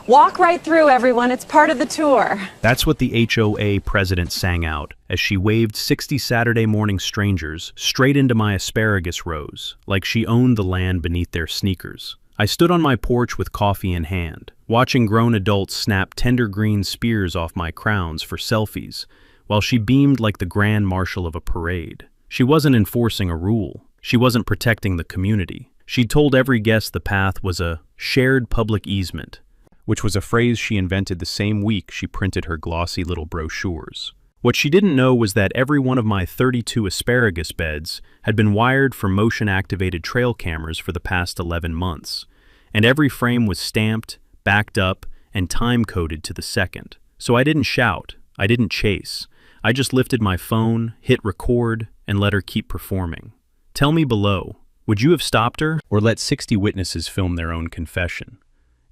Walk right through, everyone. It's part of the tour. That's what the HOA president sang out as she waved 60 Saturday morning strangers straight into my asparagus rows, like she owned the land beneath their sneakers. I stood on my porch with coffee in hand, watching grown adults snap tender green spears off my crowns for selfies, while she beamed like the grand marshal of a parade. She wasn't enforcing a rule. She wasn't protecting the community. She told every guest the path was a shared public easement, which was a phrase she invented the same week she printed her glossy little brochures. What she didn't know was that every one of my 32 asparagus beds had been wired for motion-activated trail cameras for the past 11 months, and every frame was stamped, backed up, and time-coded to the second. So I didn't shout, I didn't chase. I just lifted my phone, hit record, and let her keep performing. Tell me below, would you have stopped her, or let 60 witnesses film their own confession?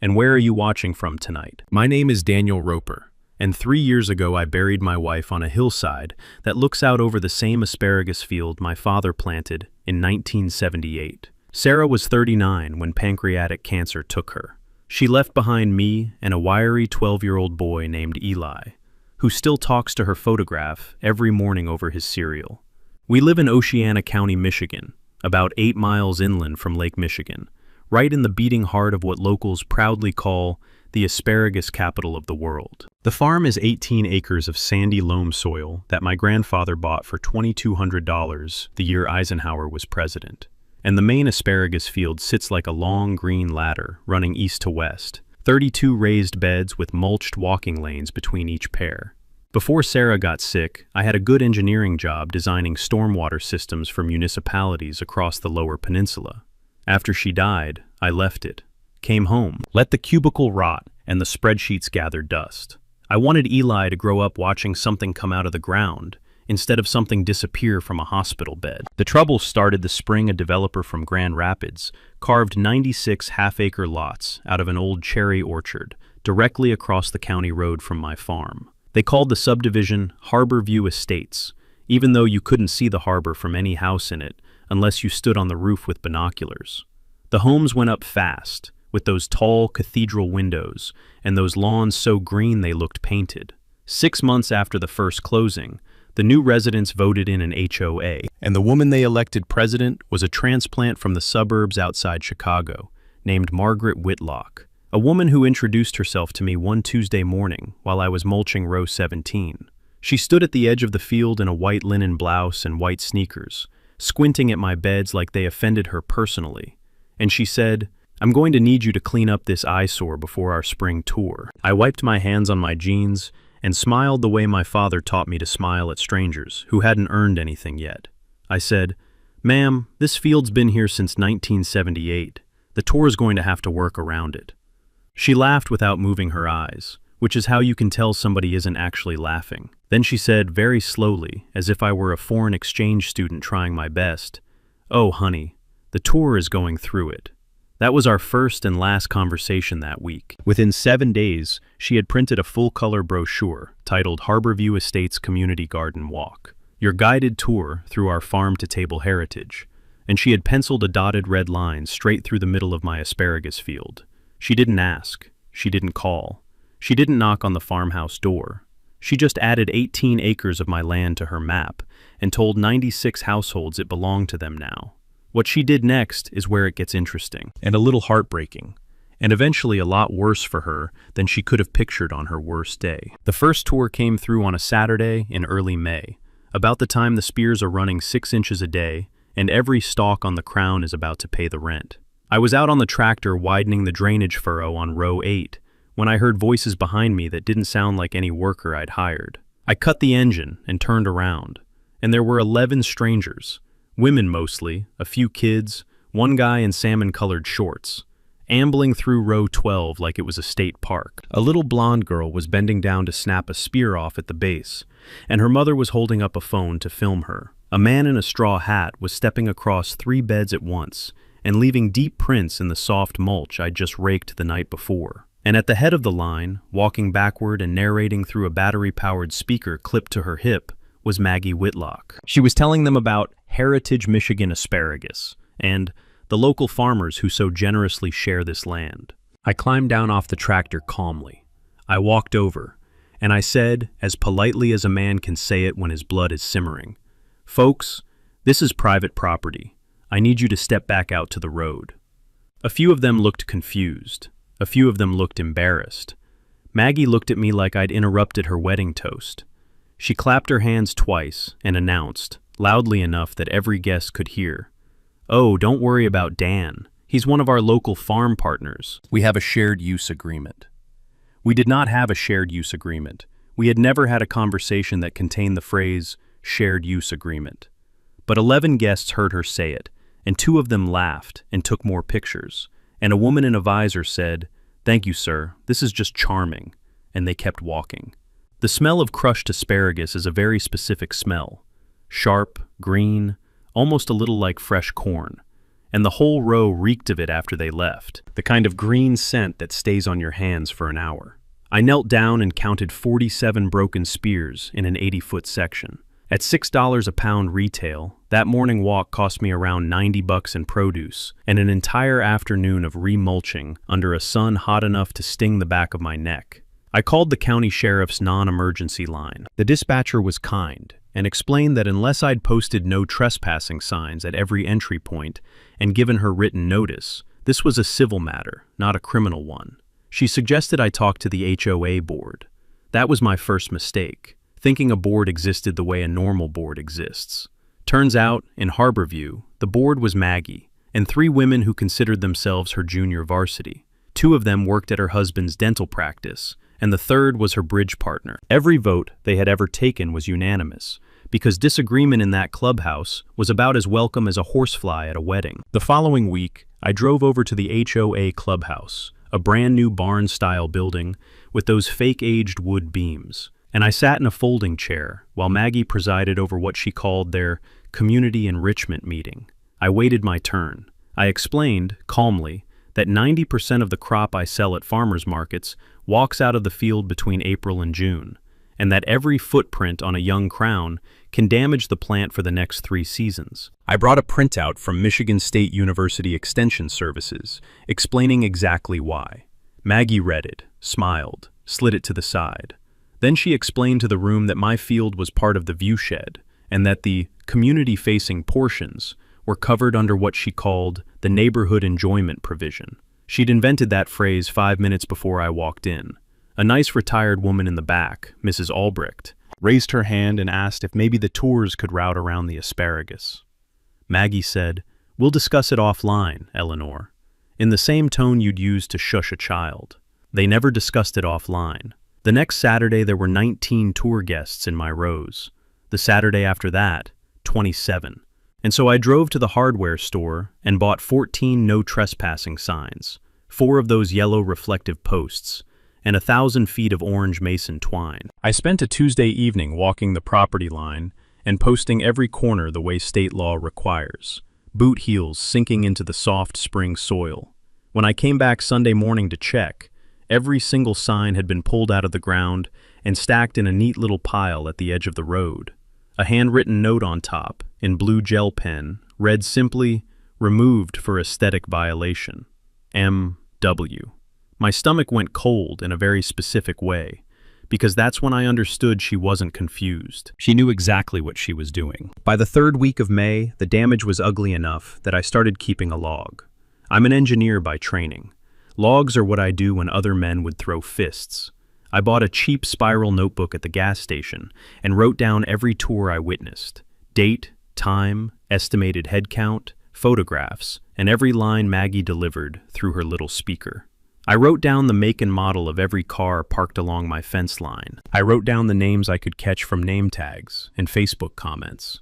And where are you watching from tonight? My name is Daniel Roper, and 3 years ago I buried my wife on a hillside that looks out over the same asparagus field my father planted in 1978. Sarah was 39 when pancreatic cancer took her. She left behind me and a wiry 12-year-old boy named Eli, who still talks to her photograph every morning over his cereal. We live in Oceana County, Michigan, about 8 miles inland from Lake Michigan, right in the beating heart of what locals proudly call the asparagus capital of the world. The farm is 18 acres of sandy loam soil that my grandfather bought for $2,200 the year Eisenhower was president. And the main asparagus field sits like a long green ladder running east to west, 32 raised beds with mulched walking lanes between each pair. Before Sarah got sick, I had a good engineering job designing stormwater systems for municipalities across the Lower Peninsula. After she died, I left it, came home, let the cubicle rot, and the spreadsheets gather dust. I wanted Eli to grow up watching something come out of the ground, instead of something disappear from a hospital bed. The trouble started the spring a developer from Grand Rapids carved 96 half-acre lots out of an old cherry orchard directly across the county road from my farm. They called the subdivision Harbor View Estates, even though you couldn't see the harbor from any house in it unless you stood on the roof with binoculars. The homes went up fast, with those tall cathedral windows and those lawns so green they looked painted. 6 months after the first closing, the new residents voted in an HOA, and the woman they elected president was a transplant from the suburbs outside Chicago, named Margaret Whitlock, a woman who introduced herself to me one Tuesday morning while I was mulching row 17. She stood at the edge of the field in a white linen blouse and white sneakers, squinting at my beds like they offended her personally, and she said, "I'm going to need you to clean up this eyesore before our spring tour." I wiped my hands on my jeans and smiled the way my father taught me to smile at strangers who hadn't earned anything yet. I said, "Ma'am, this field's been here since 1978. The tour's going to have to work around it." She laughed without moving her eyes, which is how you can tell somebody isn't actually laughing. Then she said very slowly, as if I were a foreign exchange student trying my best, "Oh, honey, the tour is going through it." That was our first and last conversation that week. Within 7 days, she had printed a full-color brochure titled Harborview Estates Community Garden Walk, your guided tour through our farm-to-table heritage, and she had penciled a dotted red line straight through the middle of my asparagus field. She didn't ask. She didn't call. She didn't knock on the farmhouse door. She just added 18 acres of my land to her map and told 96 households it belonged to them now. What she did next is where it gets interesting, and a little heartbreaking, and eventually a lot worse for her than she could have pictured on her worst day. The first tour came through on a Saturday in early May, about the time the spears are running 6 inches a day, and every stalk on the crown is about to pay the rent. I was out on the tractor widening the drainage furrow on row 8, when I heard voices behind me that didn't sound like any worker I'd hired. I cut the engine and turned around, and there were 11 strangers, women mostly, a few kids, one guy in salmon-colored shorts, ambling through row 12 like it was a state park. A little blonde girl was bending down to snap a spear off at the base, and her mother was holding up a phone to film her. A man in a straw hat was stepping across 3 beds at once and leaving deep prints in the soft mulch I'd just raked the night before. And at the head of the line, walking backward and narrating through a battery-powered speaker clipped to her hip, was Maggie Whitlock. She was telling them about Heritage Michigan asparagus and the local farmers who so generously share this land. I climbed down off the tractor calmly. I walked over, and I said, as politely as a man can say it when his blood is simmering, "Folks, this is private property. I need you to step back out to the road." A few of them looked confused. A few of them looked embarrassed. Maggie looked at me like I'd interrupted her wedding toast. She clapped her hands twice and announced, loudly enough that every guest could hear, "Oh, don't worry about Dan. He's one of our local farm partners. We have a shared use agreement." We did not have a shared use agreement. We had never had a conversation that contained the phrase, shared use agreement. But 11 guests heard her say it, and 2 of them laughed and took more pictures. And a woman in a visor said, "Thank you, sir. This is just charming." And they kept walking. The smell of crushed asparagus is a very specific smell. Sharp, green, almost a little like fresh corn. And the whole row reeked of it after they left, the kind of green scent that stays on your hands for an hour. I knelt down and counted 47 broken spears in an 80-foot section. At $6 a pound retail, that morning walk cost me around $90 in produce and an entire afternoon of remulching under a sun hot enough to sting the back of my neck. I called the county sheriff's non-emergency line. The dispatcher was kind and explained that unless I'd posted no trespassing signs at every entry point and given her written notice, this was a civil matter, not a criminal one. She suggested I talk to the HOA board. That was my first mistake, thinking a board existed the way a normal board exists. Turns out, in Harborview, the board was Maggie and 3 women who considered themselves her junior varsity. 2 of them worked at her husband's dental practice, and the 3rd was her bridge partner. Every vote they had ever taken was unanimous, because disagreement in that clubhouse was about as welcome as a horsefly at a wedding. The following week, I drove over to the HOA clubhouse, a brand new barn-style building with those fake-aged wood beams, and I sat in a folding chair while Maggie presided over what she called their community enrichment meeting. I waited my turn. I explained, calmly, that 90% of the crop I sell at farmers markets walks out of the field between April and June, and that every footprint on a young crown can damage the plant for the next 3 seasons. I brought a printout from Michigan State University Extension Services, explaining exactly why. Maggie read it, smiled, slid it to the side. Then she explained to the room that my field was part of the viewshed, and that the community-facing portions were covered under what she called the neighborhood enjoyment provision. She'd invented that phrase 5 minutes before I walked in. A nice retired woman in the back, Mrs. Albrecht, raised her hand and asked if maybe the tours could route around the asparagus. Maggie said, "We'll discuss it offline, Eleanor," in the same tone you'd use to shush a child. They never discussed it offline. The next Saturday there were 19 tour guests in my rows. The Saturday after that, 27. And so I drove to the hardware store and bought 14 no trespassing signs, 4 of those yellow reflective posts, and 1,000 feet of orange mason twine. I spent a Tuesday evening walking the property line and posting every corner the way state law requires, boot heels sinking into the soft spring soil. When I came back Sunday morning to check, every single sign had been pulled out of the ground and stacked in a neat little pile at the edge of the road. A handwritten note on top, in blue gel pen, read simply, "Removed for aesthetic violation. M.W." My stomach went cold in a very specific way, because that's when I understood she wasn't confused. She knew exactly what she was doing. By the 3rd week of May, the damage was ugly enough that I started keeping a log. I'm an engineer by training. Logs are what I do when other men would throw fists. I bought a cheap spiral notebook at the gas station and wrote down every tour I witnessed. Date, time, estimated head count, photographs, and every line Maggie delivered through her little speaker. I wrote down the make and model of every car parked along my fence line. I wrote down the names I could catch from name tags and Facebook comments.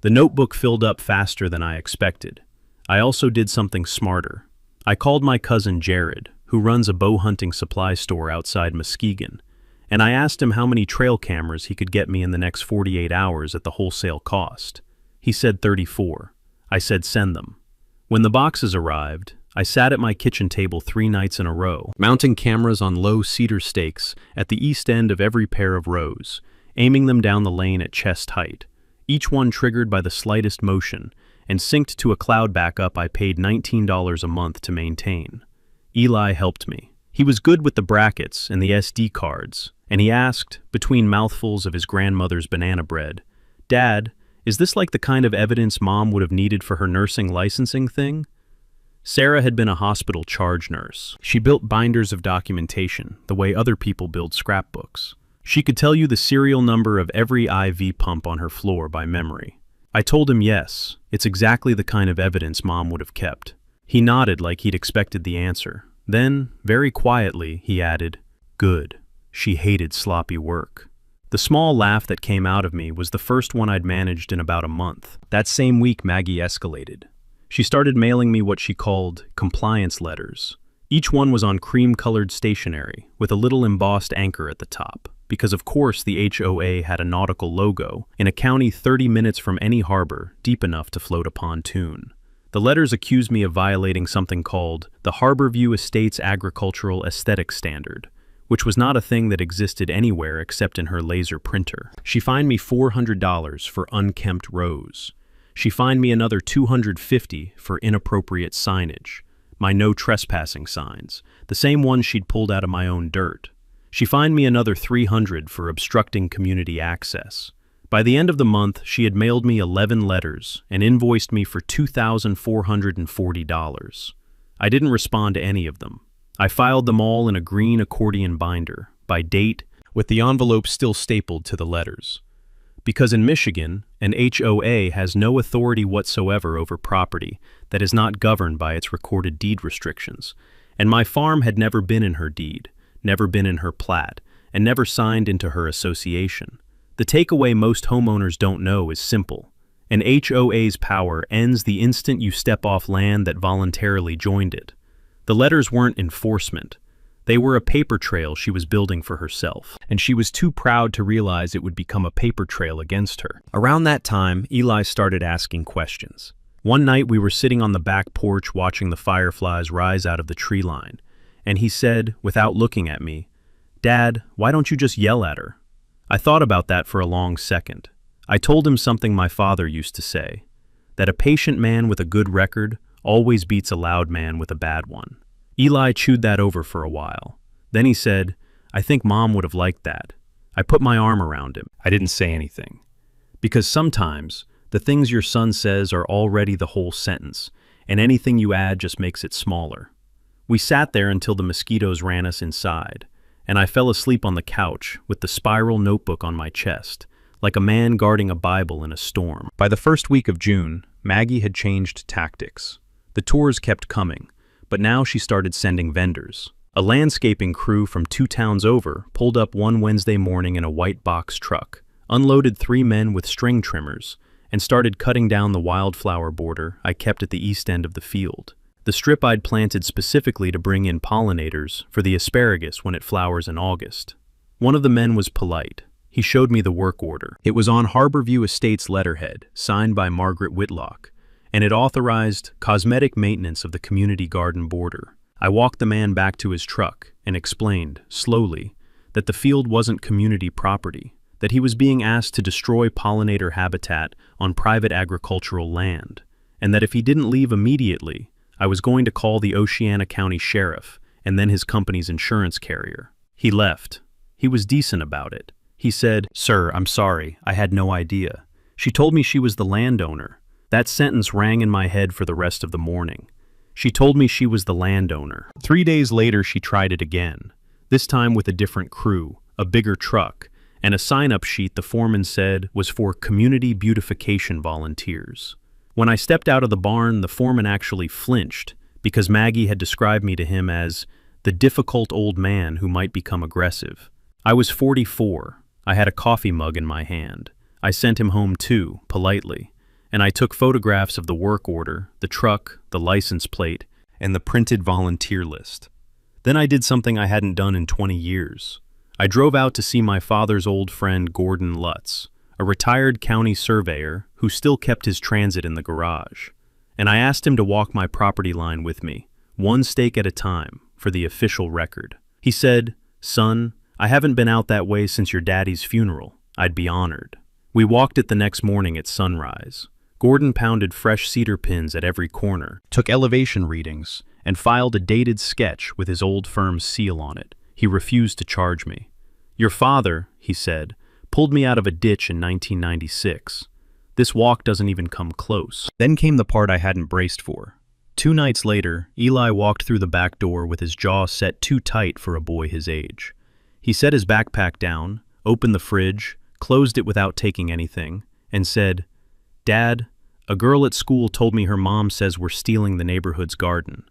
The notebook filled up faster than I expected. I also did something smarter. I called my cousin Jared, who runs a bow hunting supply store outside Muskegon, and I asked him how many trail cameras he could get me in the next 48 hours at the wholesale cost. He said 34. I said send them. When the boxes arrived, I sat at my kitchen table 3 nights in a row, mounting cameras on low cedar stakes at the east end of every pair of rows, aiming them down the lane at chest height, each one triggered by the slightest motion, and synced to a cloud backup I paid $19 a month to maintain. Eli helped me. He was good with the brackets and the SD cards, and he asked, between mouthfuls of his grandmother's banana bread, "Dad, is this like the kind of evidence Mom would have needed for her nursing licensing thing?" Sarah had been a hospital charge nurse. She built binders of documentation, the way other people build scrapbooks. She could tell you the serial number of every IV pump on her floor by memory. I told him yes, it's exactly the kind of evidence Mom would have kept. He nodded like he'd expected the answer. Then, very quietly, he added, "Good. She hated sloppy work." The small laugh that came out of me was the first one I'd managed in about a month. That same week, Maggie escalated. She started mailing me what she called compliance letters. Each one was on cream-colored stationery, with a little embossed anchor at the top, because of course the HOA had a nautical logo, in a county 30 minutes from any harbor deep enough to float a pontoon. The letters accused me of violating something called the Harborview Estates Agricultural Aesthetic Standard, which was not a thing that existed anywhere except in her laser printer. She fined me $400 for unkempt rows. She fined me another $250 for inappropriate signage, my no trespassing signs, the same ones she'd pulled out of my own dirt. She fined me another $300 for obstructing community access. By the end of the month, she had mailed me 11 letters and invoiced me for $2,440. I didn't respond to any of them. I filed them all in a green accordion binder, by date, with the envelope still stapled to the letters. Because in Michigan, an HOA has no authority whatsoever over property that is not governed by its recorded deed restrictions, and my farm had never been in her deed, never been in her plat, and never signed into her association. The takeaway most homeowners don't know is simple. An HOA's power ends the instant you step off land that voluntarily joined it. The letters weren't enforcement. They were a paper trail she was building for herself, and she was too proud to realize it would become a paper trail against her. Around that time, Eli started asking questions. One night we were sitting on the back porch watching the fireflies rise out of the tree line, and he said, without looking at me, "Dad, why don't you just yell at her?" I thought about that for a long second. I told him something my father used to say, that a patient man with a good record always beats a loud man with a bad one. Eli chewed that over for a while. Then he said, "I think Mom would have liked that." I put my arm around him. I didn't say anything. Because sometimes, the things your son says are already the whole sentence, and anything you add just makes it smaller. We sat there until the mosquitoes ran us inside, and I fell asleep on the couch with the spiral notebook on my chest, like a man guarding a Bible in a storm. By the first week of June, Maggie had changed tactics. The tours kept coming, but now she started sending vendors. A landscaping crew from 2 towns over pulled up one Wednesday morning in a white box truck, unloaded 3 men with string trimmers, and started cutting down the wildflower border I kept at the east end of the field. The strip I'd planted specifically to bring in pollinators for the asparagus when it flowers in August. One of the men was polite. He showed me the work order. It was on Harborview Estates letterhead, signed by Margaret Whitlock, and it authorized cosmetic maintenance of the community garden border. I walked the man back to his truck and explained, slowly, that the field wasn't community property, that he was being asked to destroy pollinator habitat on private agricultural land, and that if he didn't leave immediately, I was going to call the Oceana County Sheriff and then his company's insurance carrier. He left. He was decent about it. He said, "Sir, I'm sorry, I had no idea. She told me she was the landowner." That sentence rang in my head for the rest of the morning. She told me she was the landowner. 3 days later, she tried it again, this time with a different crew, a bigger truck, and a sign-up sheet the foreman said was for community beautification volunteers. When I stepped out of the barn, the foreman actually flinched because Maggie had described me to him as the difficult old man who might become aggressive. I was 44. I had a coffee mug in my hand. I sent him home too, politely, and I took photographs of the work order, the truck, the license plate, and the printed volunteer list. Then I did something I hadn't done in 20 years. I drove out to see my father's old friend Gordon Lutz, a retired county surveyor who still kept his transit in the garage, and I asked him to walk my property line with me, one stake at a time, for the official record. He said, "Son, I haven't been out that way since your daddy's funeral. I'd be honored." We walked it the next morning at sunrise. Gordon pounded fresh cedar pins at every corner, took elevation readings, and filed a dated sketch with his old firm's seal on it. He refused to charge me. "Your father," he said, "pulled me out of a ditch in 1996. This walk doesn't even come close." Then came the part I hadn't braced for. 2 nights later, Eli walked through the back door with his jaw set too tight for a boy his age. He set his backpack down, opened the fridge, closed it without taking anything, and said, "Dad, a girl at school told me her mom says we're stealing the neighborhood's garden."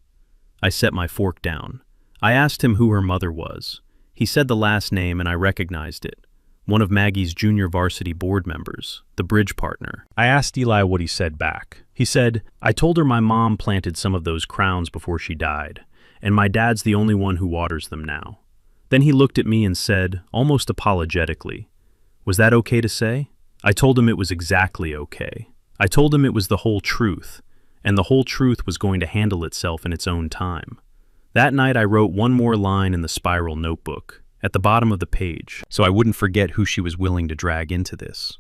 I set my fork down. I asked him who her mother was. He said the last name and I recognized it. One of Maggie's junior varsity board members, the bridge partner. I asked Eli what he said back. He said, "I told her my mom planted some of those crowns before she died, and my dad's the only one who waters them now." Then he looked at me and said, almost apologetically, "Was that okay to say?" I told him it was exactly okay. I told him it was the whole truth, and the whole truth was going to handle itself in its own time. That night I wrote one more line in the spiral notebook, at the bottom of the page, so I wouldn't forget who she was willing to drag into this.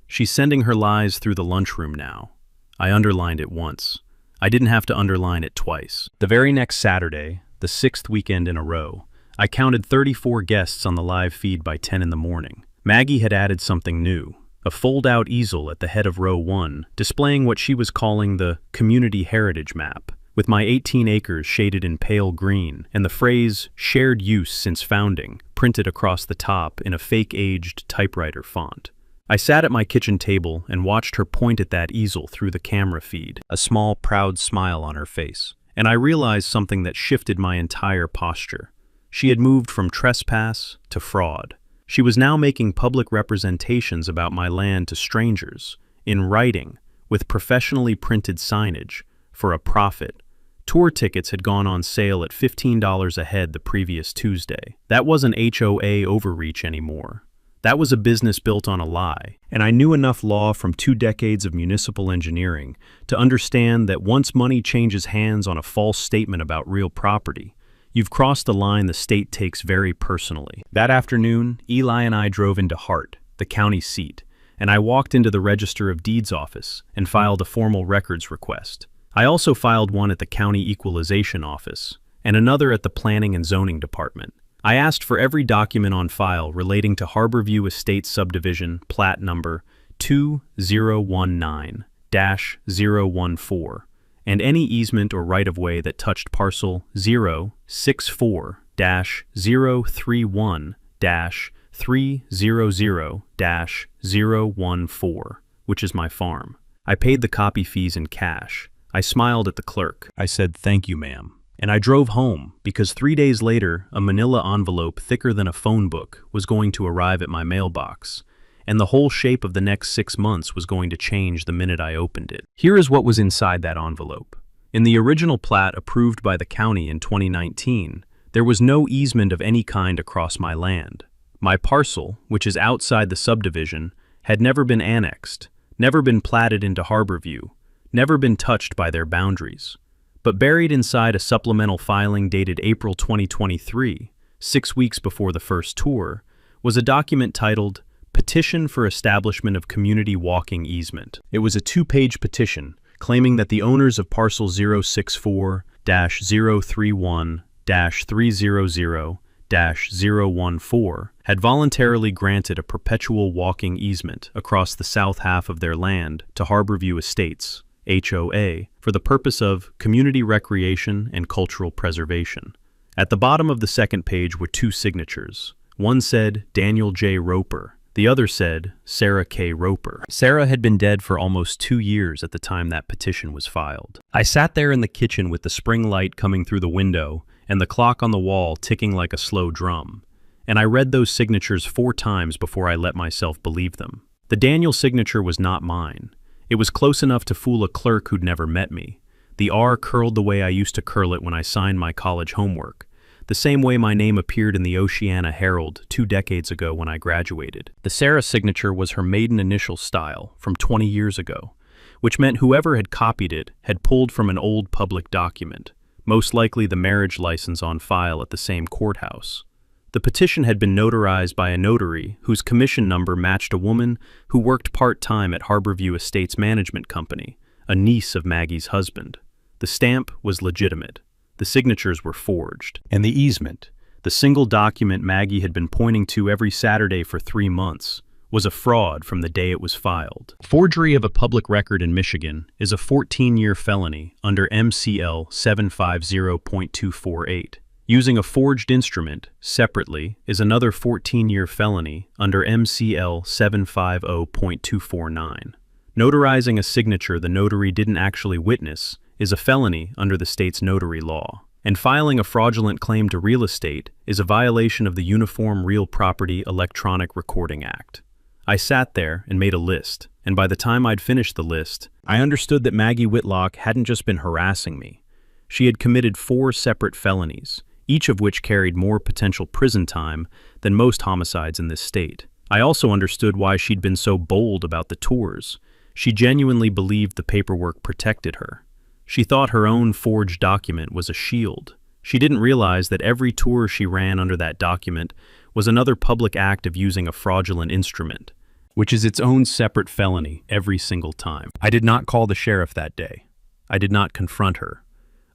She's sending her lies through the lunchroom now. I underlined it once. I didn't have to underline it twice. The very next Saturday, the 6th weekend in a row, I counted 34 guests on the live feed by 10 in the morning. Maggie had added something new, a fold-out easel at the head of row 1, displaying what she was calling the Community Heritage Map, with my 18 acres shaded in pale green, and the phrase "shared use since founding" printed across the top in a fake-aged typewriter font. I sat at my kitchen table and watched her point at that easel through the camera feed, a small, proud smile on her face. And I realized something that shifted my entire posture. She had moved from trespass to fraud. She was now making public representations about my land to strangers, in writing, with professionally printed signage, for a profit. Tour tickets had gone on sale at $15 a head the previous Tuesday. That wasn't HOA overreach anymore. That was a business built on a lie, and I knew enough law from 2 decades of municipal engineering to understand that once money changes hands on a false statement about real property, you've crossed the line the state takes very personally. That afternoon, Eli and I drove into Hart, the county seat, and I walked into the Register of Deeds office and filed a formal records request. I also filed one at the County Equalization Office, and another at the Planning and Zoning Department. I asked for every document on file relating to Harborview Estates Subdivision, Plat Number 2019-014, and any easement or right-of-way that touched Parcel 064-031-300-014, which is my farm. I paid the copy fees in cash. I smiled at the clerk. I said, "Thank you, ma'am." And I drove home because 3 days later, a manila envelope thicker than a phone book was going to arrive at my mailbox, and the whole shape of the next 6 months was going to change the minute I opened it. Here is what was inside that envelope. In the original plat approved by the county in 2019, there was no easement of any kind across my land. My parcel, which is outside the subdivision, had never been annexed, never been platted into Harborview, never been touched by their boundaries. But buried inside a supplemental filing dated April 2023, 6 weeks before the first tour, was a document titled Petition for Establishment of Community Walking Easement. It was a 2-page petition claiming that the owners of parcel 064-031-300-014 had voluntarily granted a perpetual walking easement across the south half of their land to Harborview Estates, HOA, for the purpose of community recreation and cultural preservation. At the bottom of the second page were 2 signatures. One said Daniel J. Roper. The other said Sarah K. Roper. Sarah had been dead for almost 2 years at the time that petition was filed. I sat there in the kitchen with the spring light coming through the window and the clock on the wall ticking like a slow drum, and I read those signatures 4 times before I let myself believe them. The Daniel signature was not mine. It was close enough to fool a clerk who'd never met me. The R curled the way I used to curl it when I signed my college homework, the same way my name appeared in the Oceana Herald 2 decades ago when I graduated. The Sarah signature was her maiden initial style from 20 years ago, which meant whoever had copied it had pulled from an old public document, most likely the marriage license on file at the same courthouse. The petition had been notarized by a notary whose commission number matched a woman who worked part-time at Harborview Estates Management Company, a niece of Maggie's husband. The stamp was legitimate. The signatures were forged. And the easement, the single document Maggie had been pointing to every Saturday for 3 months, was a fraud from the day it was filed. Forgery of a public record in Michigan is a 14-year felony under MCL 750.248. Using a forged instrument, separately, is another 14-year felony under MCL 750.249. Notarizing a signature the notary didn't actually witness is a felony under the state's notary law. And filing a fraudulent claim to real estate is a violation of the Uniform Real Property Electronic Recording Act. I sat there and made a list, and by the time I'd finished the list, I understood that Maggie Whitlock hadn't just been harassing me. She had committed 4 separate felonies, each of which carried more potential prison time than most homicides in this state. I also understood why she'd been so bold about the tours. She genuinely believed the paperwork protected her. She thought her own forged document was a shield. She didn't realize that every tour she ran under that document was another public act of using a fraudulent instrument, which is its own separate felony every single time. I did not call the sheriff that day. I did not confront her.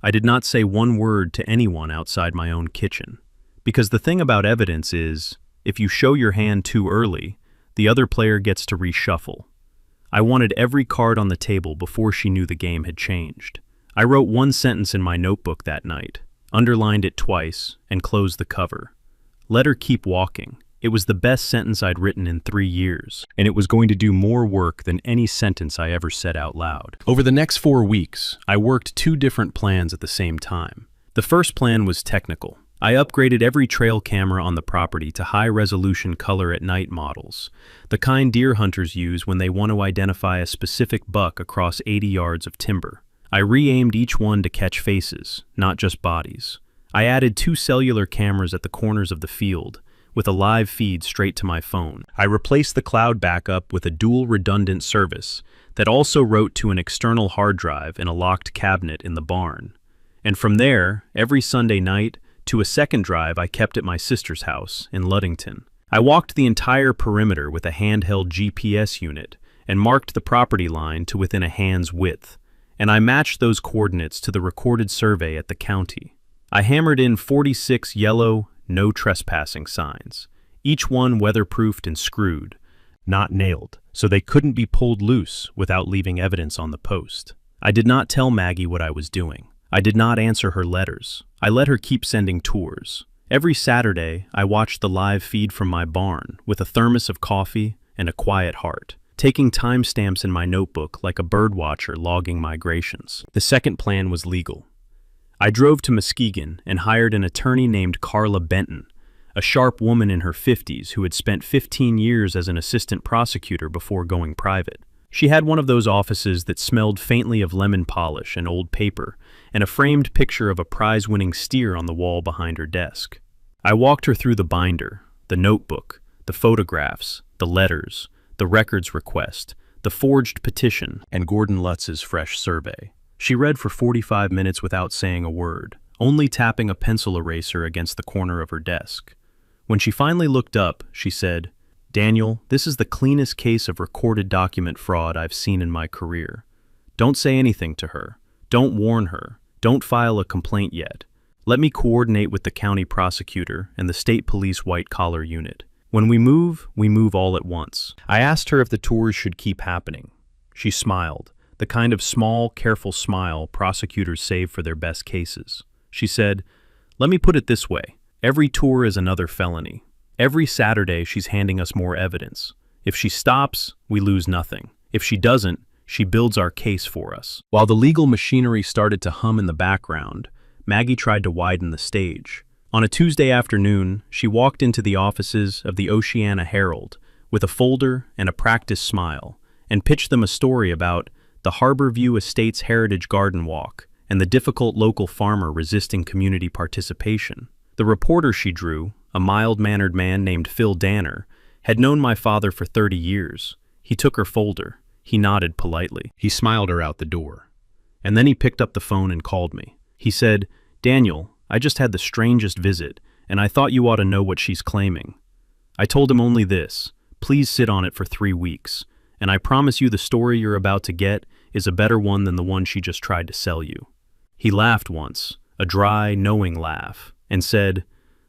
I did not say one word to anyone outside my own kitchen. Because the thing about evidence is, if you show your hand too early, the other player gets to reshuffle. I wanted every card on the table before she knew the game had changed. I wrote one sentence in my notebook that night, underlined it twice, and closed the cover. Let her keep walking. It was the best sentence I'd written in 3 years, and it was going to do more work than any sentence I ever said out loud. Over the next 4 weeks, I worked 2 different plans at the same time. The first plan was technical. I upgraded every trail camera on the property to high-resolution color-at-night models, the kind deer hunters use when they want to identify a specific buck across 80 yards of timber. I re-aimed each one to catch faces, not just bodies. I added 2 cellular cameras at the corners of the field, with a live feed straight to my phone. I replaced the cloud backup with a dual redundant service that also wrote to an external hard drive in a locked cabinet in the barn. And from there, every Sunday night, to a second drive I kept at my sister's house in Ludington. I walked the entire perimeter with a handheld GPS unit and marked the property line to within a hand's width, and I matched those coordinates to the recorded survey at the county. I hammered in 46 yellow, no trespassing signs, each one weatherproofed and screwed, not nailed, so they couldn't be pulled loose without leaving evidence on the post. I did not tell Maggie what I was doing. I did not answer her letters. I let her keep sending tours. Every Saturday, I watched the live feed from my barn with a thermos of coffee and a quiet heart, taking timestamps in my notebook like a birdwatcher logging migrations. The second plan was legal. I drove to Muskegon and hired an attorney named Carla Benton, a sharp woman in her 50s who had spent 15 years as an assistant prosecutor before going private. She had one of those offices that smelled faintly of lemon polish and old paper, and a framed picture of a prize-winning steer on the wall behind her desk. I walked her through the binder, the notebook, the photographs, the letters, the records request, the forged petition, and Gordon Lutz's fresh survey. She read for 45 minutes without saying a word, only tapping a pencil eraser against the corner of her desk. When she finally looked up, she said, "Daniel, this is the cleanest case of recorded document fraud I've seen in my career. Don't say anything to her. Don't warn her. Don't file a complaint yet. Let me coordinate with the county prosecutor and the state police white-collar unit. When we move all at once." I asked her if the tours should keep happening. She smiled, the kind of small, careful smile prosecutors save for their best cases. She said, "Let me put it this way. Every tour is another felony. Every Saturday she's handing us more evidence. If she stops, we lose nothing. If she doesn't, she builds our case for us." While the legal machinery started to hum in the background, Maggie tried to widen the stage. On a Tuesday afternoon, she walked into the offices of the Oceana Herald with a folder and a practiced smile and pitched them a story about the Harborview Estates Heritage Garden Walk and the difficult local farmer resisting community participation. The reporter she drew, a mild-mannered man named Phil Danner, had known my father for 30 years. He took her folder. He nodded politely. He smiled her out the door. And then he picked up the phone and called me. He said, "Daniel, I just had the strangest visit, and I thought you ought to know what she's claiming." I told him only this: "Please sit on it for 3 weeks, and I promise you the story you're about to get is a better one than the one she just tried to sell you." He laughed once, a dry, knowing laugh, and said,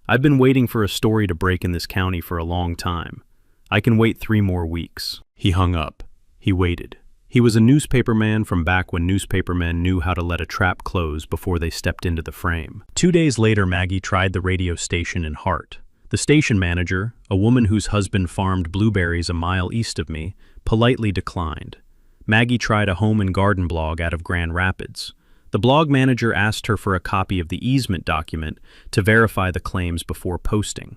"I've been waiting for a story to break in this county for a long time. I can wait 3 more weeks." He hung up. He waited. He was a newspaperman from back when newspapermen knew how to let a trap close before they stepped into the frame. 2 days later, Maggie tried the radio station in Hart. The station manager, a woman whose husband farmed blueberries a mile east of me, politely declined. Maggie tried a home and garden blog out of Grand Rapids. The blog manager asked her for a copy of the easement document to verify the claims before posting.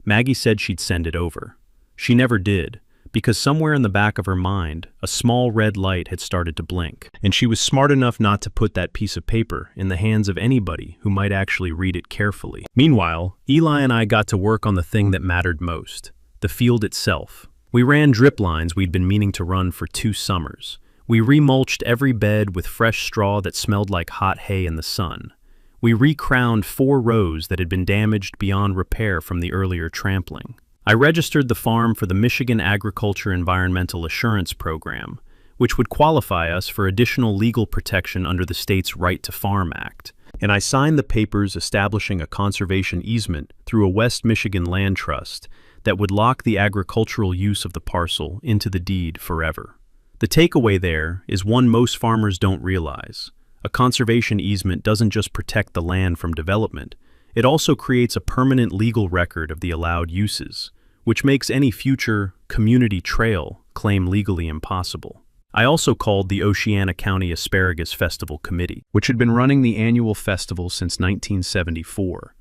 Maggie said she'd send it over. She never did, because somewhere in the back of her mind, a small red light had started to blink, and she was smart enough not to put that piece of paper in the hands of anybody who might actually read it carefully. Meanwhile, Eli and I got to work on the thing that mattered most, the field itself. We ran drip lines we'd been meaning to run for 2 summers. We remulched every bed with fresh straw that smelled like hot hay in the sun. We recrowned 4 rows that had been damaged beyond repair from the earlier trampling. I registered the farm for the Michigan Agriculture Environmental Assurance Program, which would qualify us for additional legal protection under the state's Right to Farm Act, and I signed the papers establishing a conservation easement through a West Michigan land trust that would lock the agricultural use of the parcel into the deed forever. The takeaway there is one most farmers don't realize. A conservation easement doesn't just protect the land from development, it also creates a permanent legal record of the allowed uses, which makes any future community trail claim legally impossible. I also called the Oceana County Asparagus Festival Committee, which had been running the annual festival since 1974,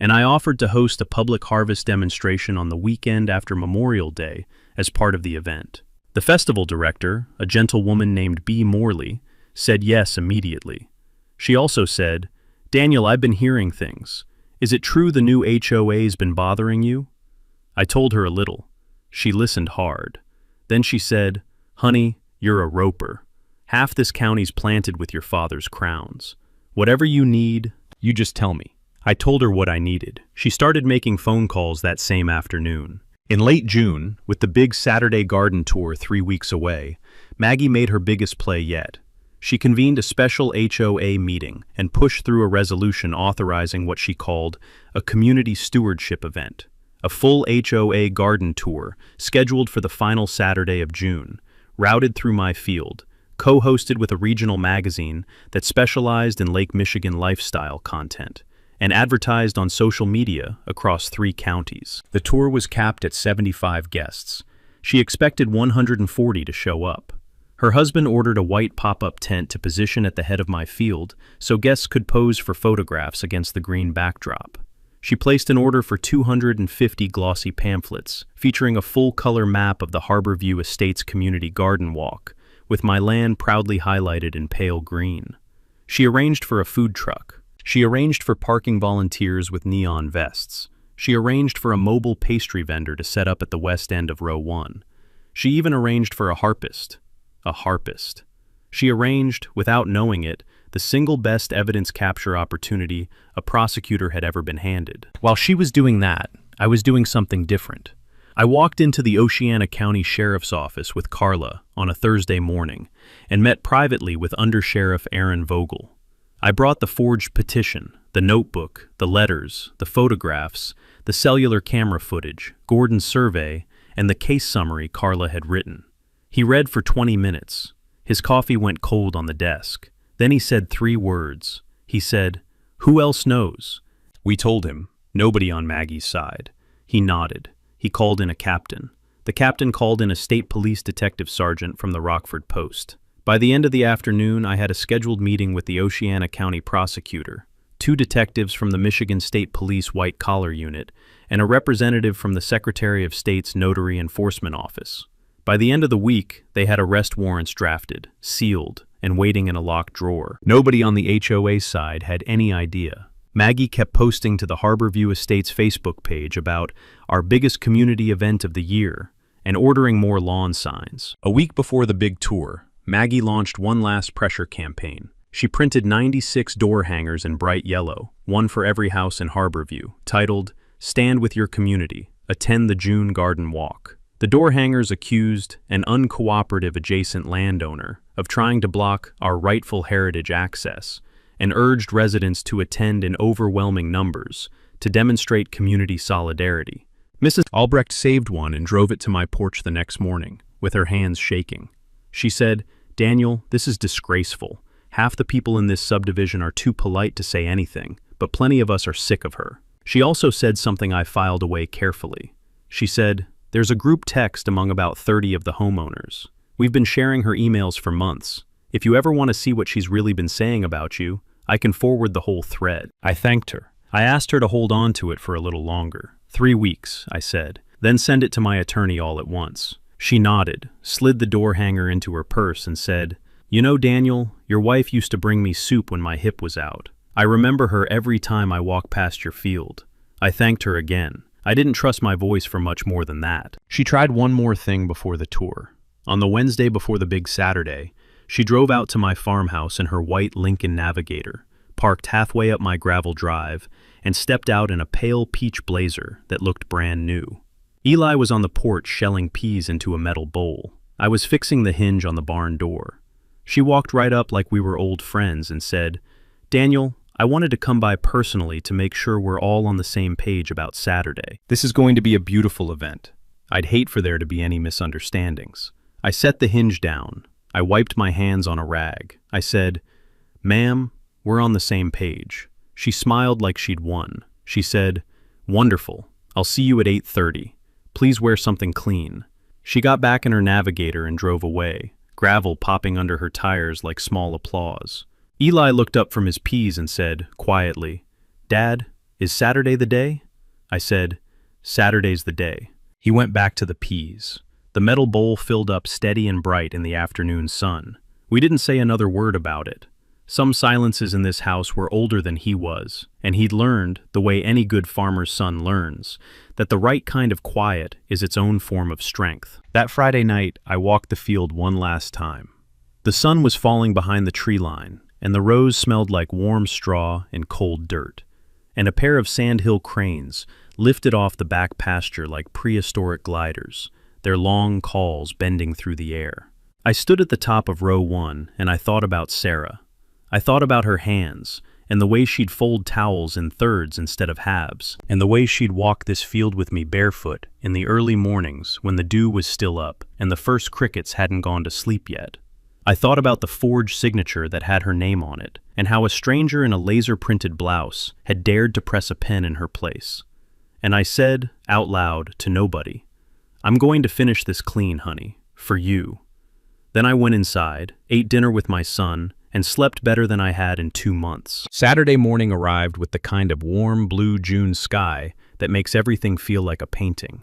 and I offered to host a public harvest demonstration on the weekend after Memorial Day as part of the event. The festival director, a gentlewoman named B. Morley, said yes immediately. She also said, "Daniel, I've been hearing things. Is it true the new HOA's been bothering you?" I told her a little. She listened hard. Then she said, "Honey, you're a roper. Half this county's planted with your father's crowns. Whatever you need, you just tell me." I told her what I needed. She started making phone calls that same afternoon. In late June, with the big Saturday garden tour 3 weeks away, Maggie made her biggest play yet. She convened a special HOA meeting and pushed through a resolution authorizing what she called a community stewardship event, a full HOA garden tour scheduled for the final Saturday of June, routed through my field, co-hosted with a regional magazine that specialized in Lake Michigan lifestyle content, and advertised on social media across 3 counties. The tour was capped at 75 guests. She expected 140 to show up. Her husband ordered a white pop-up tent to position at the head of my field so guests could pose for photographs against the green backdrop. She placed an order for 250 glossy pamphlets featuring a full-color map of the Harborview Estates Community Garden Walk, with my land proudly highlighted in pale green. She arranged for a food truck. She arranged for parking volunteers with neon vests. She arranged for a mobile pastry vendor to set up at the west end of row 1. She even arranged for a harpist. She arranged, without knowing it, the single best evidence capture opportunity a prosecutor had ever been handed. While she was doing that, I was doing something different. I walked into the Oceana County Sheriff's Office with Carla on a Thursday morning and met privately with Under Sheriff Aaron Vogel. I brought the forged petition, the notebook, the letters, the photographs, the cellular camera footage, Gordon's survey, and the case summary Carla had written. He read for 20 minutes. His coffee went cold on the desk. Then he said 3 words. He said, "Who else knows?" We told him, nobody on Maggie's side. He nodded. He called in a captain. The captain called in a state police detective sergeant from the Rockford Post. By the end of the afternoon, I had a scheduled meeting with the Oceana County prosecutor, 2 detectives from the Michigan State Police White Collar Unit, and a representative from the Secretary of State's Notary Enforcement Office. By the end of the week, they had arrest warrants drafted, sealed, and waiting in a locked drawer. Nobody on the HOA side had any idea. Maggie kept posting to the Harborview Estates Facebook page about our biggest community event of the year and ordering more lawn signs. A week before the big tour, Maggie launched one last pressure campaign. She printed 96 door hangers in bright yellow, one for every house in Harborview, titled, "Stand with Your Community, Attend the June Garden Walk." The door hangers accused an uncooperative adjacent landowner of trying to block our rightful heritage access and urged residents to attend in overwhelming numbers to demonstrate community solidarity. Mrs. Albrecht saved one and drove it to my porch the next morning, with her hands shaking. She said, "Daniel, this is disgraceful. Half the people in this subdivision are too polite to say anything, but plenty of us are sick of her." She also said something I filed away carefully. She said, "There's a group text among about 30 of the homeowners. We've been sharing her emails for months. If you ever want to see what she's really been saying about you, I can forward the whole thread." I thanked her. I asked her to hold on to it for a little longer. 3 weeks, I said, then send it to my attorney all at once. She nodded, slid the door hanger into her purse and said, "You know, Daniel, your wife used to bring me soup when my hip was out. I remember her every time I walk past your field." I thanked her again. I didn't trust my voice for much more than that. She tried one more thing before the tour. On the Wednesday before the big Saturday, she drove out to my farmhouse in her white Lincoln Navigator, parked halfway up my gravel drive, and stepped out in a pale peach blazer that looked brand new. Eli was on the porch shelling peas into a metal bowl. I was fixing the hinge on the barn door. She walked right up like we were old friends and said, "Daniel, I wanted to come by personally to make sure we're all on the same page about Saturday. This is going to be a beautiful event. I'd hate for there to be any misunderstandings." I set the hinge down. I wiped my hands on a rag. I said, "Ma'am, we're on the same page." She smiled like she'd won. She said, "Wonderful. I'll see you at 8:30. Please wear something clean." She got back in her Navigator and drove away, gravel popping under her tires like small applause. Eli looked up from his peas and said, quietly, "Dad, is Saturday the day?" I said, "Saturday's the day." He went back to the peas. The metal bowl filled up steady and bright in the afternoon sun. We didn't say another word about it. Some silences in this house were older than he was, and he'd learned, the way any good farmer's son learns, that the right kind of quiet is its own form of strength. That Friday night, I walked the field one last time. The sun was falling behind the tree line, and the rows smelled like warm straw and cold dirt, and a pair of sandhill cranes lifted off the back pasture like prehistoric gliders, their long calls bending through the air. I stood at the top of row 1, and I thought about Sarah. I thought about her hands, and the way she'd fold towels in thirds instead of halves, and the way she'd walk this field with me barefoot in the early mornings when the dew was still up and the first crickets hadn't gone to sleep yet. I thought about the forged signature that had her name on it, and how a stranger in a laser-printed blouse had dared to press a pen in her place. And I said, out loud, to nobody, "I'm going to finish this clean, honey, for you." Then I went inside, ate dinner with my son, and slept better than I had in 2 months. Saturday morning arrived with the kind of warm blue June sky that makes everything feel like a painting.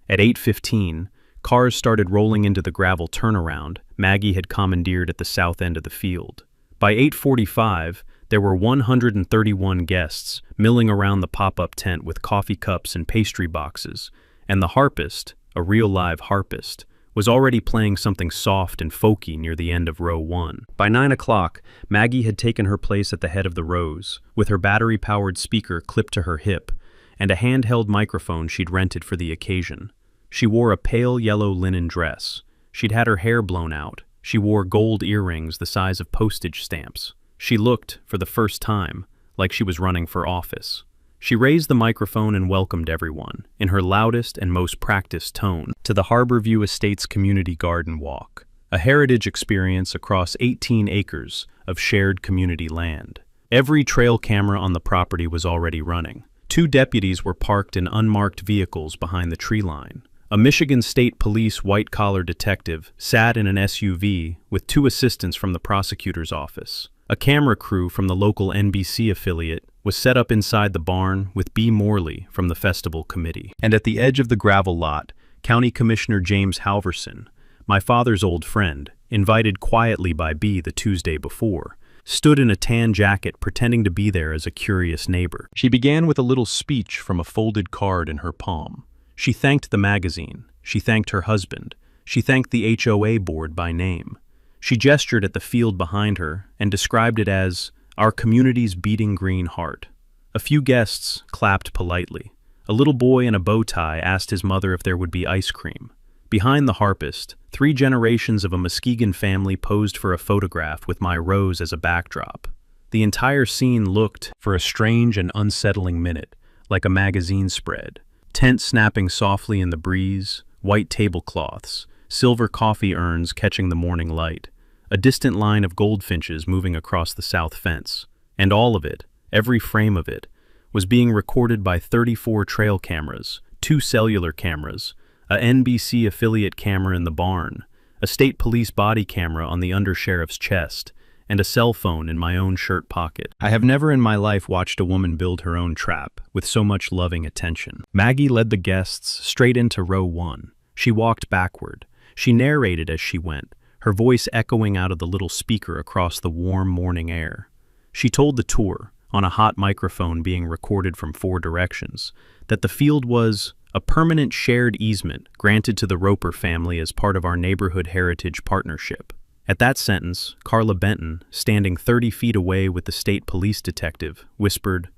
At 8:15, cars started rolling into the gravel turnaround Maggie had commandeered at the south end of the field. By 8:45, there were 131 guests milling around the pop-up tent with coffee cups and pastry boxes, and the harpist, a real live harpist, was already playing something soft and folky near the end of row 1. By 9 o'clock, Maggie had taken her place at the head of the rows, with her battery-powered speaker clipped to her hip, and a handheld microphone she'd rented for the occasion. She wore a pale yellow linen dress. She'd had her hair blown out. She wore gold earrings the size of postage stamps. She looked, for the first time, like she was running for office. She raised the microphone and welcomed everyone, in her loudest and most practiced tone, to the Harborview Estates Community Garden Walk, a heritage experience across 18 acres of shared community land. Every trail camera on the property was already running. 2 deputies were parked in unmarked vehicles behind the tree line. A Michigan State Police white-collar detective sat in an SUV with 2 assistants from the prosecutor's office. A camera crew from the local NBC affiliate was set up inside the barn with B. Morley from the festival committee. And at the edge of the gravel lot, County Commissioner James Halverson, my father's old friend, invited quietly by B the Tuesday before, stood in a tan jacket pretending to be there as a curious neighbor. She began with a little speech from a folded card in her palm. She thanked the magazine. She thanked her husband. She thanked the HOA board by name. She gestured at the field behind her and described it as our community's beating green heart. A few guests clapped politely. A little boy in a bow tie asked his mother if there would be ice cream. Behind the harpist, 3 generations of a Muskegon family posed for a photograph with my rose as a backdrop. The entire scene looked, for a strange and unsettling minute, like a magazine spread. Tent snapping softly in the breeze, white tablecloths, silver coffee urns catching the morning light, a distant line of goldfinches moving across the south fence. And all of it, every frame of it, was being recorded by 34 trail cameras, 2 cellular cameras, a NBC affiliate camera in the barn, a state police body camera on the undersheriff's chest, and a cell phone in my own shirt pocket. I have never in my life watched a woman build her own trap with so much loving attention. Maggie led the guests straight into row 1. She walked backward. She narrated as she went, her voice echoing out of the little speaker across the warm morning air. She told the tour, on a hot microphone being recorded from 4 directions, that the field was a permanent shared easement granted to the Roper family as part of our neighborhood heritage partnership. At that sentence, Carla Benton, standing 30 feet away with the state police detective, whispered,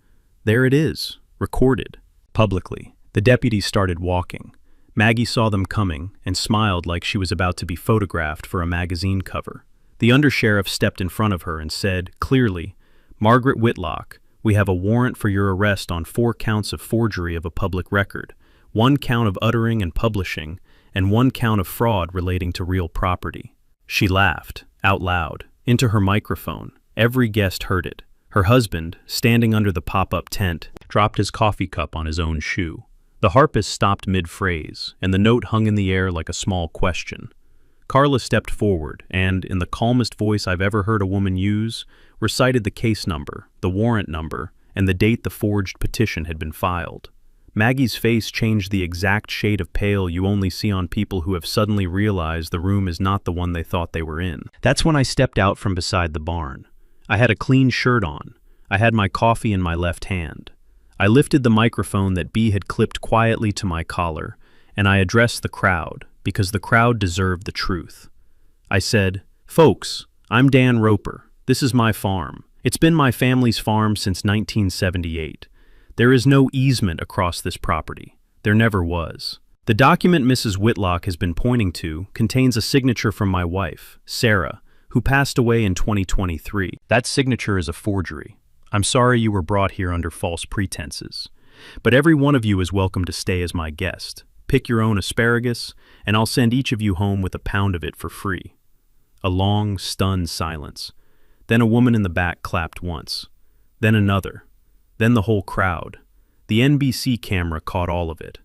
"There it is, recorded." Publicly, the deputies started walking. Maggie saw them coming and smiled like she was about to be photographed for a magazine cover. The undersheriff stepped in front of her and said, clearly, "Margaret Whitlock, we have a warrant for your arrest on 4 counts of forgery of a public record, 1 count of uttering and publishing, and 1 count of fraud relating to real property." She laughed, out loud, into her microphone. Every guest heard it. Her husband, standing under the pop-up tent, dropped his coffee cup on his own shoe. The harpist stopped mid-phrase, and the note hung in the air like a small question. Carla stepped forward and, in the calmest voice I've ever heard a woman use, recited the case number, the warrant number, and the date the forged petition had been filed. Maggie's face changed the exact shade of pale you only see on people who have suddenly realized the room is not the one they thought they were in. That's when I stepped out from beside the barn. I had a clean shirt on. I had my coffee in my left hand. I lifted the microphone that B had clipped quietly to my collar, and I addressed the crowd, because the crowd deserved the truth. I said, "Folks, I'm Dan Roper. This is my farm. It's been my family's farm since 1978. There is no easement across this property. There never was. The document Mrs. Whitlock has been pointing to contains a signature from my wife, Sarah, who passed away in 2023. That signature is a forgery. I'm sorry you were brought here under false pretenses. But every one of you is welcome to stay as my guest. Pick your own asparagus, and I'll send each of you home with a pound of it for free." A long, stunned silence. Then a woman in the back clapped once. Then another. Then the whole crowd. The NBC camera caught all of it.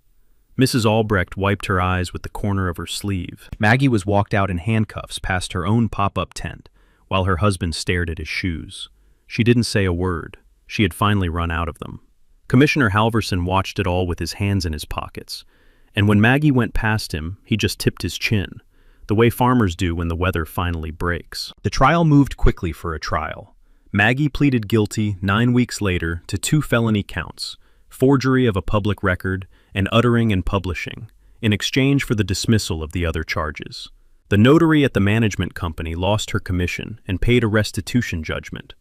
Mrs. Albrecht wiped her eyes with the corner of her sleeve. Maggie was walked out in handcuffs past her own pop-up tent, while her husband stared at his shoes. She didn't say a word. She had finally run out of them. Commissioner Halverson watched it all with his hands in his pockets. And when Maggie went past him, he just tipped his chin, the way farmers do when the weather finally breaks. The trial moved quickly for a trial. Maggie pleaded guilty 9 weeks later to 2 felony counts, forgery of a public record and uttering and publishing, in exchange for the dismissal of the other charges. The notary at the management company lost her commission and paid a restitution judgment.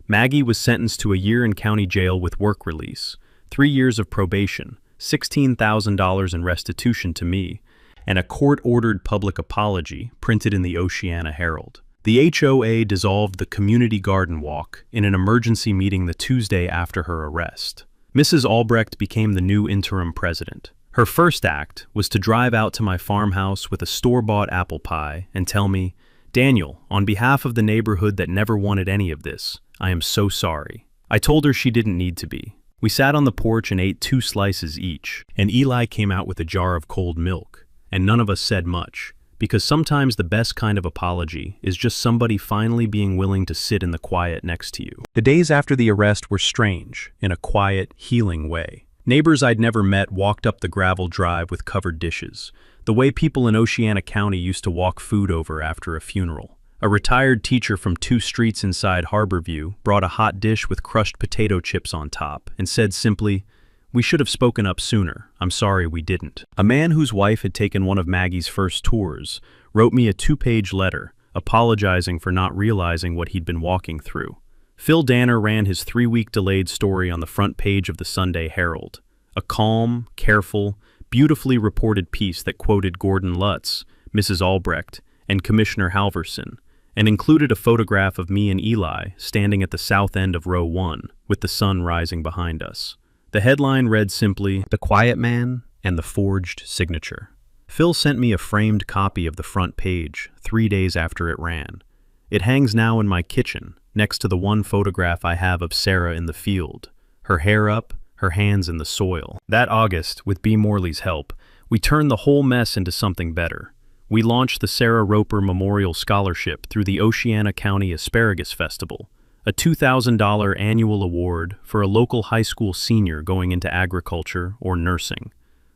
Maggie was sentenced to a year in county jail with work release, 3 years of probation, $16,000 in restitution to me, and a court-ordered public apology printed in the Oceana Herald. The HOA dissolved the community garden walk in an emergency meeting the Tuesday after her arrest. Mrs. Albrecht became the new interim president. Her first act was to drive out to my farmhouse with a store-bought apple pie and tell me, "Daniel, on behalf of the neighborhood that never wanted any of this, I am so sorry." I told her she didn't need to be. We sat on the porch and ate 2 slices each, and Eli came out with a jar of cold milk, and none of us said much, because sometimes the best kind of apology is just somebody finally being willing to sit in the quiet next to you. The days after the arrest were strange, in a quiet, healing way. Neighbors I'd never met walked up the gravel drive with covered dishes, the way people in Oceana County used to walk food over after a funeral. A retired teacher from 2 streets inside Harborview brought a hot dish with crushed potato chips on top and said simply, "We should have spoken up sooner. I'm sorry we didn't." A man whose wife had taken one of Maggie's first tours wrote me a 2-page letter apologizing for not realizing what he'd been walking through. Phil Danner ran his 3-week delayed story on the front page of the Sunday Herald. A calm, careful, beautifully reported piece that quoted Gordon Lutz, Mrs. Albrecht, and Commissioner Halverson, and included a photograph of me and Eli standing at the south end of row 1, with the sun rising behind us. The headline read simply, "The Quiet Man and the Forged Signature." Phil sent me a framed copy of the front page 3 days after it ran. It hangs now in my kitchen, next to the one photograph I have of Sarah in the field, her hair up, her hands in the soil. That August, with B. Morley's help, we turned the whole mess into something better. We launched the Sarah Roper Memorial Scholarship through the Oceana County Asparagus Festival, a $2,000 annual award for a local high school senior going into agriculture or nursing,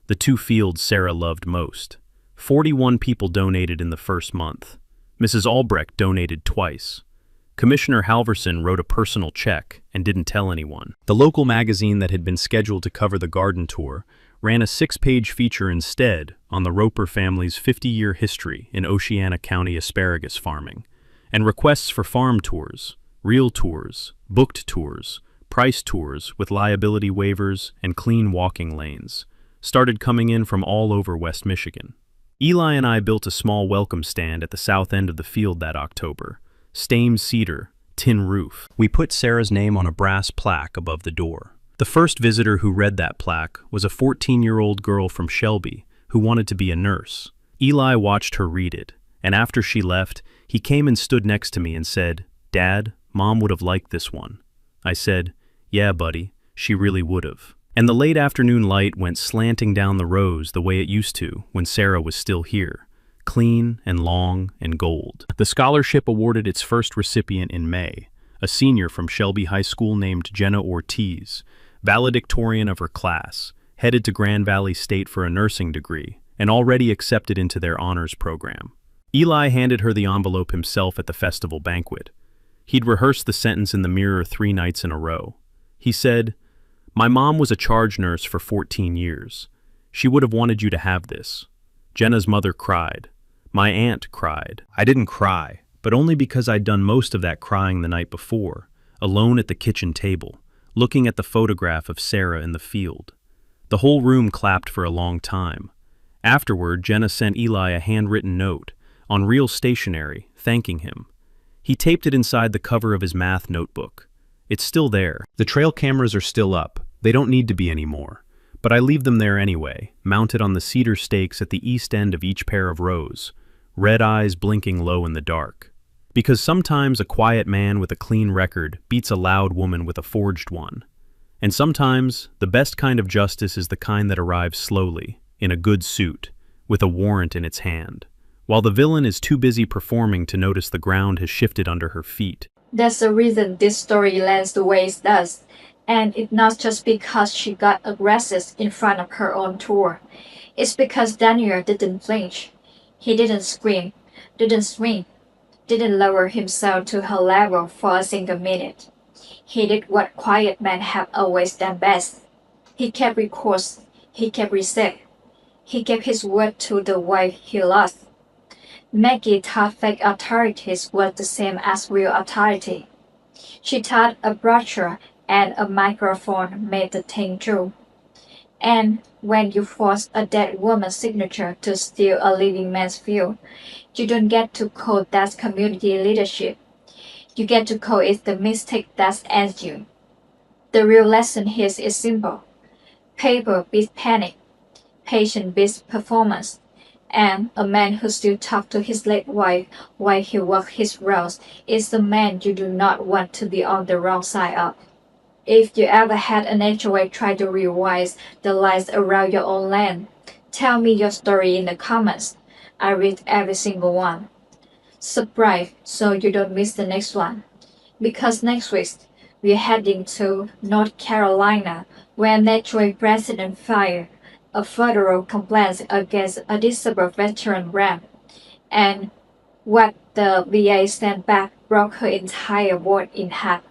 the two fields Sarah loved most. 41 people donated in the first month. Mrs. Albrecht donated twice. Commissioner Halverson wrote a personal check and didn't tell anyone. The local magazine that had been scheduled to cover the garden tour ran a 6-page feature instead on the Roper family's 50-year history in Oceana County asparagus farming, and requests for farm tours, real tours, booked tours, price tours with liability waivers and clean walking lanes started coming in from all over West Michigan. Eli and I built a small welcome stand at the south end of the field that October. Stained cedar, tin roof. We put Sarah's name on a brass plaque above the door. The first visitor who read that plaque was a 14-year-old girl from Shelby who wanted to be a nurse. Eli watched her read it, and after she left, he came and stood next to me and said, "Dad, Mom would have liked this one." I said, "Yeah, buddy, she really would have." And the late afternoon light went slanting down the rows the way it used to when Sarah was still here, clean and long and gold. The scholarship awarded its first recipient in May, a senior from Shelby High School named Jenna Ortiz, valedictorian of her class, headed to Grand Valley State for a nursing degree, and already accepted into their honors program. Eli handed her the envelope himself at the festival banquet. He'd rehearsed the sentence in the mirror 3 nights in a row. He said, "My mom was a charge nurse for 14 years. She would have wanted you to have this." Jenna's mother cried. My aunt cried. I didn't cry, but only because I'd done most of that crying the night before, alone at the kitchen table, looking at the photograph of Sarah in the field. The whole room clapped for a long time. Afterward, Jenna sent Eli a handwritten note, on real stationery, thanking him. He taped it inside the cover of his math notebook. It's still there. The trail cameras are still up. They don't need to be anymore. But I leave them there anyway, mounted on the cedar stakes at the east end of each pair of rows, red eyes blinking low in the dark. Because sometimes a quiet man with a clean record beats a loud woman with a forged one. And sometimes the best kind of justice is the kind that arrives slowly, in a good suit, with a warrant in its hand, while the villain is too busy performing to notice the ground has shifted under her feet. That's the reason this story lands the way it does. And it's not just because she got aggressive in front of her own tour. It's because Daniel didn't flinch. He didn't scream, didn't swing, didn't lower himself to her level for a single minute. He did what quiet men have always done best. He kept recourse, he kept receipt. He gave his word to the wife he lost. Maggie thought fake authorities was the same as real authority. She thought a brochure and a microphone made the thing true. And when you force a dead woman's signature to steal a living man's field, you don't get to call that community leadership. You get to call it the mistake that ends you. The real lesson here is simple. Paper beats panic. Patience beats performance. And a man who still talks to his late wife while he walks his rounds is the man you do not want to be on the wrong side of. If you ever had an HOA try to revise the lines around your own land, tell me your story in the comments. I read every single one. Subscribe so you don't miss the next one. Because next week, we're heading to North Carolina, where an HOA president filed a federal complaint against a disabled veteran ramp, and what the VA sent back broke her entire world in half.